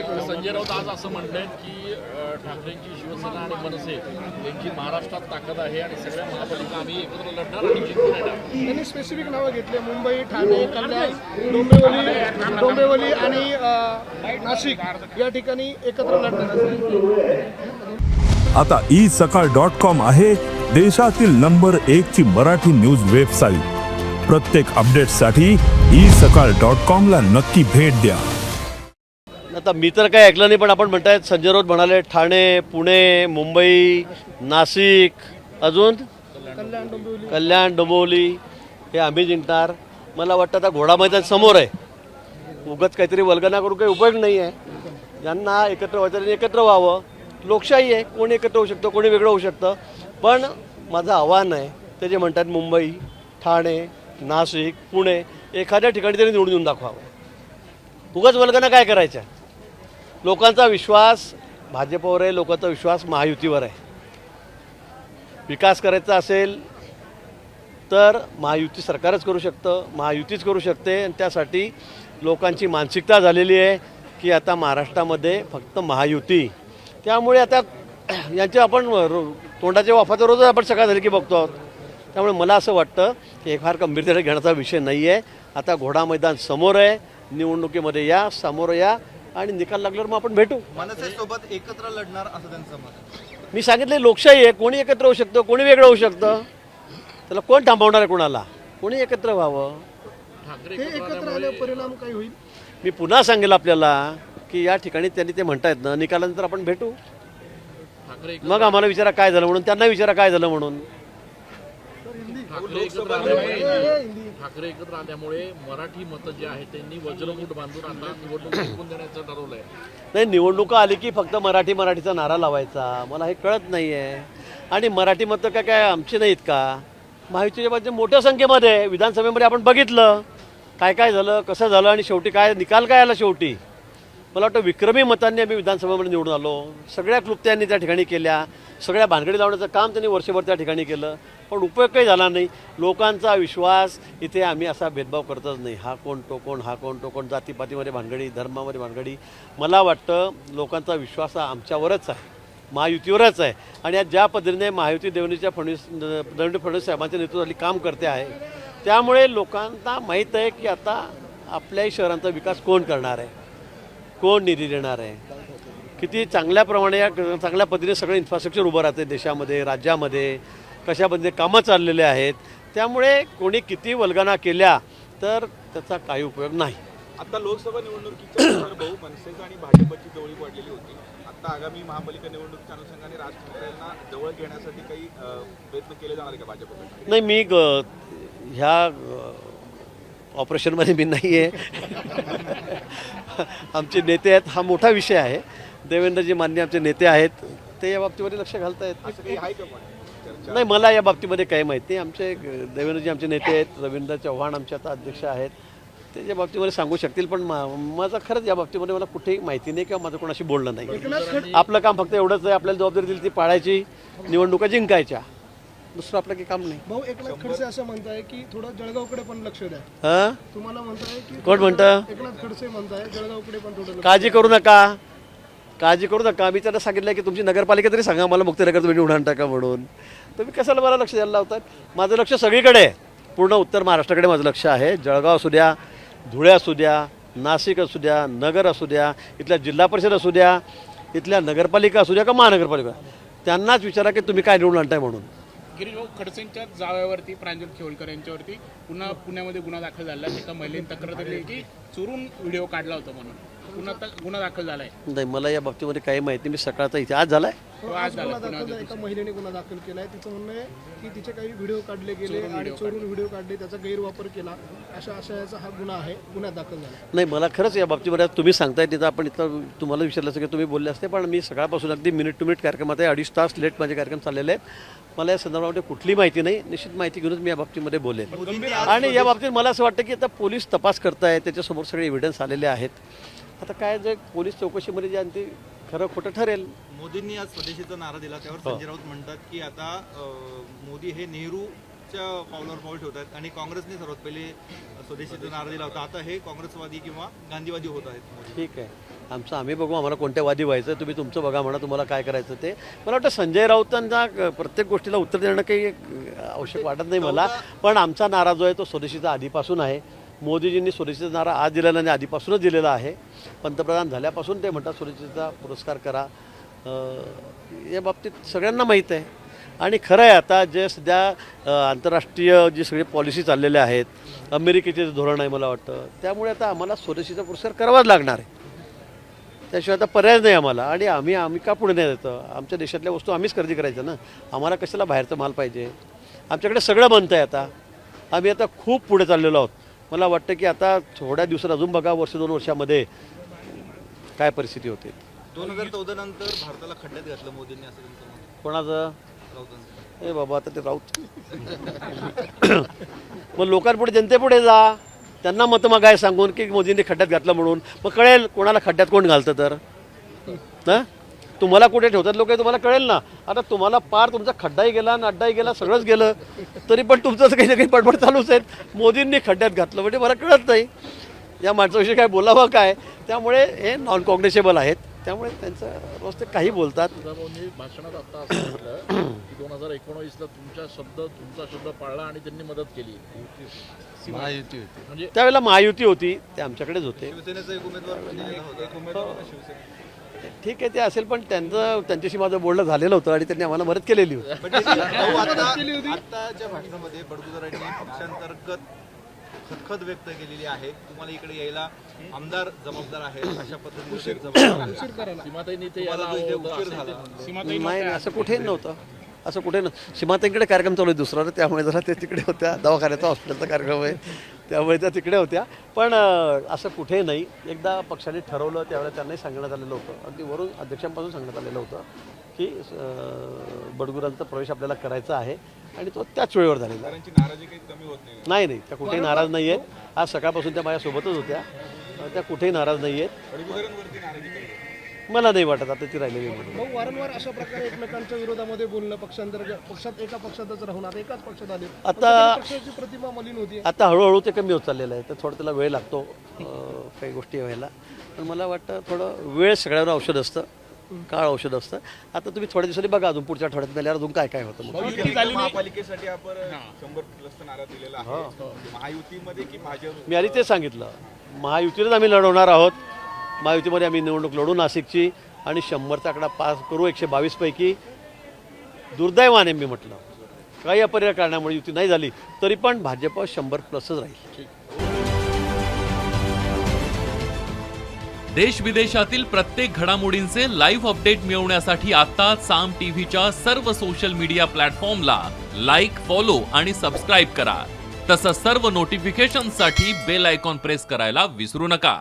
संजय राऊत आज असं म्हणतात की ठाकरेंची शिवसेना आणि मनसे यांची महाराष्ट्रात ताकद आहे आणि सगळ्या महापालिका आम्ही एकत्र लढणार आणि जिंकून येणार. त्यांनी स्पेसिफिक नावं घेतले, मुंबई, ठाणे, कल्याण, डोंबिवली आणि नाशिक या ठिकाणी एकत्र लढणार. आता isakal.com आहे देशातील नंबर 1 ची मराठी न्यूज वेबसाईट. प्रत्येक अपडेटसाठी isakal.com ला नक्की भेट द्या. आता मी तर काही ऐकलं नाही, पण आपण म्हणतायत संजय राऊत म्हणाले ठाणे, पुणे, मुंबई, नाशिक, अजून कल्याण, डोंबिवली हे आम्ही जिंकणार. मला वाटतं आता घोडा मैदान समोर आहे, उगाच काहीतरी वल्गना करून काही उपयोग नाही आहे. ज्यांना एकत्र व्हायचं त्यांनी एकत्र व्हावं. लोकशाही आहे, कोणी एकत्र होऊ शकतं, कोणी वेगळं होऊ शकतं. पण माझं आव्हान आहे, ते जे म्हणतात मुंबई, ठाणे, नाशिक, पुणे एखाद्या ठिकाणी तरी निवडून येऊन दाखवावं. उगाच वल्गना काय करायच्या. लोकांचा विश्वास भाजपवर आहे, लोकांचा विश्वास महायुतीवर आहे. विकास करायचा असेल तर महायुती सरकारच करू शकतं, महायुतीच करू शकते. आणि त्यासाठी लोकांची मानसिकता झालेली आहे की आता महाराष्ट्रामध्ये फक्त महायुती. त्यामुळे आता यांचे आपण तोंडाच्या वाफाचा रोज आपण सकाळ झाली की बघतो आहोत. त्यामुळे मला असं वाटतं की हे फार गंभीरतेने घेण्याचा विषय नाही आहे. आता घोडा मैदान समोर आहे, निवडणुकीमध्ये या, समोर या आणि निकाल लागल्यावर मग आपण भेटू. मनसेसोबत एकत्र लढणार असं त्यांचं मत. मी सांगितले लोकशाही आहे, कोणी एकत्र होऊ शकतं, कोणी वेगळं होऊ शकतं. त्याला कोण थांबवणार आहे कोणाला? कोणी एकत्र व्हावं. हे एकत्र आले परिणाम काय होईल? मी पुन्हा सांगेल आपल्याला की या ठिकाणी त्यांनी ते म्हणतायत ना, निकालानंतर आपण भेटू. मग आम्हाला विचारा काय झालं म्हणून, त्यांना विचारा काय झालं म्हणून. ठाकरे एकत्र आल्यामुळे मराठी मतं जे आहेत त्यांनी वज्रमूठ बांधून आता निवडणूक जिंकून देण्याचं ठरवलंय. नाही, निवडणुका आली की फक्त मराठीचा नारा लावायचा, मला हे कळत नाही आहे. आणि मराठी मतं काय आमची नाहीत का? महायुतीच्या बाजूने मोठ्या संख्येमध्ये विधानसभेमध्ये आपण बघितलं काय झालं, कसं झालं आणि शेवटी काय निकाल काय आला. शेवटी मला वाटतं विक्रमी मतांनी आम्ही विधानसभेमध्ये निवडून आलो. सगळ्या क्लुप्त्यांनी त्या ठिकाणी केल्या, सगळ्या भानगडी लावण्याचं काम त्यांनी वर्षभर त्या ठिकाणी केलं, पण उपयोग काही झाला नाही. लोकांचा विश्वास इथे आम्ही असा भेदभाव करतच नाही. हा कोण तो कोण, हा कोण तो कोण, जातीपातीमध्ये भानगडी, धर्मामध्ये भानगडी. मला वाटतं लोकांचा विश्वास हा आमच्यावरच आहे, महायुतीवरच आहे. आणि आज ज्या पद्धतीने महायुती देवेंद्र फडणवीस साहेबांच्या नेतृत्वाखाली काम करते आहे, त्यामुळे लोकांना माहीत आहे की आता आपल्याही शहरांचा विकास कोण करणार आहे, कोण निधी देणार आहे, किती चांगल्या पद्धतीने सगळं इन्फ्रास्ट्रक्चर उभं राहते देशामध्ये, राज्यामध्ये, कशा पद्धतीने कामं चाललेले आहेत. त्यामुळे कोणी किती वल्गना केल्या तर त्याचा काही उपयोग नाही. आता लोकसभा निवडणुकीच्या भाऊ मनसेच आणि भाजपची जवळी पडलेली होती. आता आगामी महापालिका निवडणुकीच्या अनुषंगाने राज ठाकरेंना जवळ घेण्यासाठी काही प्रयत्न केले जाणार आहे का भाजपकडून? नाही, मी ह्या ऑपरेशनमध्ये मी नाही आहे. आमचे नेते आहेत, हा मोठा विषय आहे. देवेंद्रजी मान्य आमचे नेते आहेत, ते या बाबतीमध्ये लक्ष घालतायत. असं काही आहे का पण? नाही, मला या बाबतीमध्ये काही माहिती नाही. आमचे देवेंद्रजी आमचे नेते आहेत, रवींद्र चव्हाण आमचे आता अध्यक्ष आहेत, ते या बाबतीमध्ये सांगू शकतील. पण माझं खरंच या बाबतीमध्ये मला कुठेही माहिती नाही किंवा माझं कोणाशी बोलणं नाही. आपलं काम फक्त एवढंच आहे, आपल्याला जबाबदारी दिली ती पाळायची, निवडणुका जिंकायच्या, दुसरं आपलं काही काम नाही. भाऊ, एकनाथ खडसे असं म्हणताय की थोडं जळगावकडे पण लक्ष द्या. हां, तुम्हाला म्हणताय की कोण म्हणतं? एकनाथ खडसे म्हणताय जळगावकडे पण थोडं काळजी करू नका, काळजी करू नका. मी त्यांना सांगितलं की तुमची नगरपालिका तरी सांगा मला, मुक्तिनगर तुम्ही निवडून टाका म्हणून. तुम्ही कशाला मला लक्ष द्यायला लावतात? माझं लक्ष सगळीकडे आहे, पूर्ण उत्तर महाराष्ट्राकडे माझं लक्ष आहे. जळगाव असू द्या, धुळे असू द्या, नाशिक असू द्या, नगर असू द्या, इथल्या जिल्हा परिषद असू द्या, इथल्या नगरपालिका असू द्या का महानगरपालिका, त्यांनाच विचारा की तुम्ही काय निवडून आणताय म्हणून. गिरीश खडसेंच्या जावयावरती प्रांजल खेवलकर यांच्यावरती पुन्हा पुण्यामध्ये गुन्हा दाखल झाला. एका महिलेने तक्रार दिली की चोरून व्हिडिओ काढला होता म्हणून गुन्हा दाखल झालाय. नाही, मला या बाबतीमध्ये काही माहिती. मी सकाळचा इथे आज झालाय. आज गुन्हा दाखल झाला. एका महिलेने गुन्हा दाखल केलाय. तिचं म्हणणं आहे की तिचे काही व्हिडिओ काढले गेले आणि चोरून व्हिडिओ काढले, त्याचा गैरवापर केला, अशा याचा हा गुन्हा आहे, गुन्हा दाखल झाला. नाही, मला खरंच या बाबतीमध्ये तुम्ही सांगताय तिथं आपण इथं तुम्हाला विचारलं असं की तुम्ही बोलले असते, पण मी सकाळपासून अगदी मिनिट टू मिनिट कार्यक्रमात आहे. 2.5 तास लेट माझे कार्यक्रम चाललेले आहेत. मला या संदर्भामध्ये कुठली माहिती नाही. निश्चित माहिती घेऊनच मी या बाबतीमध्ये बोलेन. आणि या बाबतीत मला असं वाटतं की आता पोलीस तपास करतायत, त्याच्यासमोर सगळे एव्हिडन्स आलेले आहेत. आता काय जे पोलीस चौकशीमध्ये जे ते खरं खोटं ठरेल. मोदींनी आज स्वदेशीचा नारा दिला, त्यावर संजय राऊत म्हणतात की आता मोदी हे नेहरूच्या पावलावर पाऊल ठेवतात आणि काँग्रेसने सर्वात पहिले स्वदेशीचा नारा दिला होता, आता हे काँग्रेसवादी किंवा गांधीवादी होत आहेत. ठीक आहे, आमचं आम्ही बघू, आम्हाला कोणत्या वादी व्हायचं, तुम्ही तुमचं बघा म्हणा, तुम्हाला काय करायचं ते. मला वाटतं संजय राऊतांना प्रत्येक गोष्टीला उत्तर देणं काही आवश्यक वाटत नाही मला. पण आमचा नारा जो आहे तो स्वदेशीचा आधीपासून आहे. मोदीजींनी स्वदेशीचा नारा आज दिलेला नाही, आधीपासूनच दिलेला आहे. पंतप्रधान झाल्यापासून ते म्हणतात स्वदेशीचा पुरस्कार करा. या बाबतीत सगळ्यांना माहीत आहे. आणि खरं आहे आता जे सध्या आंतरराष्ट्रीय जी सगळी पॉलिसी चाललेल्या आहेत, अमेरिकेचे धोरण आहे मला वाटतं, त्यामुळे आता आम्हाला स्वदेशीचा पुरस्कार करावाच लागणार आहे. त्याशिवाय आता पर्याय नाही आम्हाला. आणि आम्ही का पुढे नाही देतो? आमच्या देशातल्या वस्तू आम्हीच खरेदी करायचं ना. आम्हाला कशाला बाहेरचं माल पाहिजे? आमच्याकडे सगळं बनतं आहे आता. आम्ही आता खूप पुढे चाललेलो आहोत. मला वाटतं की आता थोड्या दिवसात अजून बघा, वर्ष 2 वर्षामध्ये काय परिस्थिती होते. 2014 नंतर भारताला खड्ड्यात घातलं मोदींनी, असं तुमचं मत? कोणाचं? राऊतांचं. ए बाबा, आता ते राऊत मग लोकांपुढे, जनतेपुढे जा, त्यांना मतं मागाय सांगून की मोदींनी खड्ड्यात घातलं म्हणून. मग कळेल कोणाला खड्ड्यात कोण घालतं तर. ना तुम्हाला कुठे ठेवतात लोक, तुम्हाला कळेल ना. आता तुम्हाला पार तुमचा खड्डाही गेला, अड्डाही गेला, सगळंच गेलं, तरी पण तुमचं काही ना काही बडबड चालूच आहेत. मोदींनी खड्ड्यात घातलं म्हणजे मला कळत नाही या माणसाविषयी काय बोलावं काय. त्यामुळे हे नॉन कॉग्निशेबल आहेत. त्यामुळे त्यांचं रोज ते काही बोलतात. तुळजाभवानी भाषणात आता असं म्हटलं की 2019ला तुमचा शब्द पाळला आणि त्यांनी मदत केली. महायुती होती म्हणजे त्यावेळेला, महायुती होती, ते आमच्याकडेच होते. शिवसेनेचा एक उमेदवार दिलेला होता, एक उमेदवार होता शिवसेना. ठीक आहे, ते असेल, पण त्यांच्याशी माझं बोलणं झालेलं होतं आणि त्यांनी आम्हाला मदत केलेली होती. पण आताच्या भाषणामध्ये बडगुजरांनी पक्षांतर्गत खतखत व्यक्त केलेली आहे. तुम्हाला इकडे यायला आमदार जबाबदार आहेत, अशा पद्धतीने जबाबदार आहे. सीमाताईंनी ते तुम्हाला यायला जो इथे हवं होतं, उशीर असं झाला. ते म्हणले. सीमाताई नाही, असं कुठेही नव्हतं. असं कुठे सीमाताईंकडे कार्यक्रम चालू आहे दुसरा, त्यामुळे जरा ते तिकडे होत्या. दवाखान्याचा, हॉस्पिटलचा कार्यक्रम आहे, त्यामुळे त्या तिकडे होत्या. पण असं कुठेही नाही. एकदा पक्षाने ठरवलं त्यावेळेला त्यांनाही सांगण्यात आलेलं होतं, अगदी वरून अध्यक्षांपासून सांगण्यात आलेलं होतं की बडगुरांचा प्रवेश आपल्याला करायचा आहे आणि तो त्याच वेळेवर झालेला. त्यांची नाराजी काही कमी होत नाही. नाही, त्या कुठेही नाराज नाही आहेत. आज सकाळपासून त्या माझ्यासोबतच होत्या. त्या कुठेही नाराज नाही आहेत. बडगुजरांवरती नाराजी कमी होत. मला नाही वाटत आता ती राहिलेली म्हणून. मग वारंवार अशा प्रकारे एकमेकांच्या विरोधामध्ये बोलणं, पक्षात एका पक्षातच राहून आता एकाच पक्षात आले. आता पक्षाची प्रतिमा मलिन होती. आता हळूहळू ते कमी होत चाललेलं आहे. तर थोडं त्याला वेळ लागतो काही गोष्टी व्हायला. पण मला वाटतं थोडं वेळ सगळ्यावर औषध असतं, काळ औषध असतं. आता तुम्ही थोड्या दिवसांनी बघा, अजून पुढच्या आठवड्यात मेल्यावर अजून काय काय होतं. मग महापालिकेसाठी आपण 100+ नारा दिलेला आहे. महायुतीमध्ये की भाजप? मी आधी ते सांगितलं, महायुतीलाच आम्ही लढवणार आहोत. महायुतीमध्ये आम्ही निवडणूक लढू नाशिकची आणि 100चा आकडा पास करू. 122 पैकी दुर्दैवाने मी म्हटलं काही अपरिहार्य कारणामुळे युती नाही झाली, तरी पण भाजप 100+च राहील. देश विदेशातील प्रत्येक घडामोडींचे लाईव्ह अपडेट मिळवण्यासाठी आता साम टीव्हीच्या सर्व सोशल मीडिया प्लॅटफॉर्मला लाईक, फॉलो आणि सबस्क्राईब करा. तसंच सर्व नोटिफिकेशनसाठी बेल आयकॉन प्रेस करायला विसरू नका.